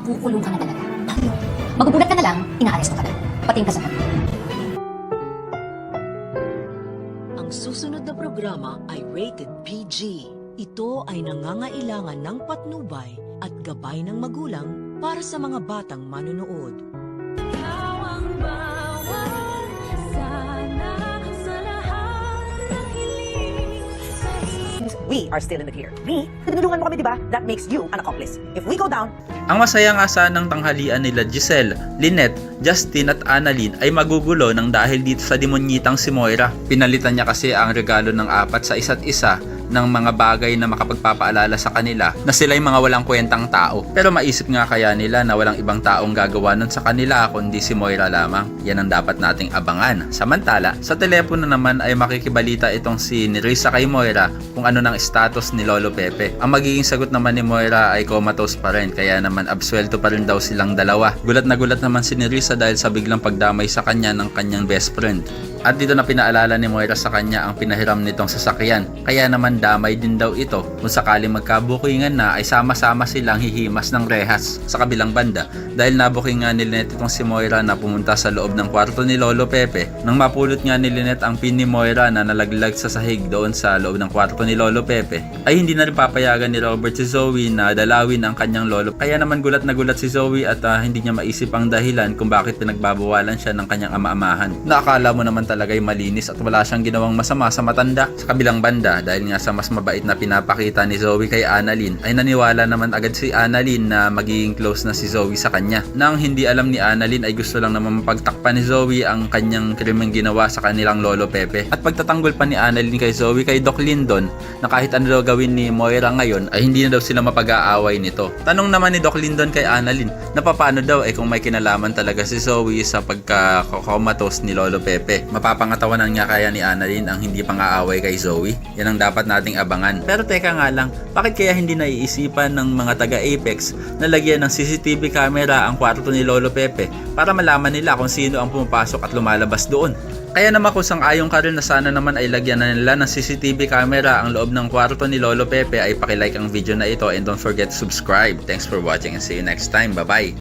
makukulong ka na talaga. Magugulat ka na lang, inaaresto ka na. Pati yung kasama. Ang susunod na programa ay rated PG. Ito ay nangangailangan ng patnubay at gabay ng magulang para sa mga batang manonood. We are still in the clear. Me, tinulungan mo kami, di ba? That makes you an accomplice. If we go down, Ang masaya nga sanang tanghalian nila Giselle, Lynette, Justin at Annalyn ay magugulo nang dahil dito sa demonyitang si Moira. Pinalitan niya kasi ang regalo ng apat sa isa't isa ng mga bagay na makapagpapaalala sa kanila na sila'y mga walang kwentang tao. Pero maisip nga kaya nila na walang ibang taong gagawa nun sa kanila kundi si Moira lamang. Yan ang dapat nating abangan. Samantala, sa telepono naman ay makikibalita itong si Nerissa kay Moira kung ano ng status ni Lolo Pepe. Ang magiging sagot naman ni Moira ay comatose pa rin, kaya naman absuelto pa rin daw silang dalawa. Gulat na gulat naman si Nerissa dahil sa biglang pagdamay sa kanya ng kanyang best friend. At dito na pinaalala ni Moira sa kanya ang pinahiram nitong sasakyan. Kaya naman damay din daw ito kung sakaling magkabukingan na ay sama-sama silang hihimas ng rehas sa kabilang banda. Dahil nabuking nga ni Lynette itong si Moira na pumunta sa loob ng kwarto ni Lolo Pepe. Nang mapulot nga ni Lynette ang pin ni Moira na nalaglag sa sahig doon sa loob ng kwarto ni Lolo Pepe, ay hindi na rin papayagan ni Robert si Zoe na dalawin ang kanyang lolo. Kaya naman gulat na gulat si Zoe at hindi niya maisip ang dahilan kung bakit pinagbabawalan siya ng kanyang ama-amahan. Nakakala mo naman talaga'y malinis at wala siyang ginawang masama sa matanda. Sa kabilang banda, dahil nga sa mas mabait na pinapakita ni Zoe kay Annalyn, ay naniwala naman agad si Annalyn na magiging close na si Zoe sa kanya. Nang hindi alam ni Annalyn ay gusto lang naman mapagtakpan ni Zoe ang kanyang krimeng ginawa sa kanilang lolo Pepe. At pagtatanggol pa ni Annalyn kay Zoe kay Doc Lindon na kahit ano daw gawin ni Moira ngayon ay hindi na daw sila mapag-aaway nito. Tanong naman ni Doc Lindon kay Annalyn na paano daw kung may kinalaman talaga si Zoe sa pagka-comatose ni Lolo Pepe. Mapapangatawanan nga kaya ni Annalyn ang hindi pang-aaway kay Zoe? Yan ang dapat nating abangan. Pero teka nga lang, bakit kaya hindi naiisipan ng mga taga-Apex na lagyan ng CCTV camera ang kwarto ni Lolo Pepe para malaman nila kung sino ang pumapasok at lumalabas doon? Kaya naman kung sang-ayon ka rin na sana naman ay lagyan na nila ng CCTV camera ang loob ng kwarto ni Lolo Pepe, ay pakilike ang video na ito and don't forget to subscribe. Thanks for watching and see you next time. Bye-bye!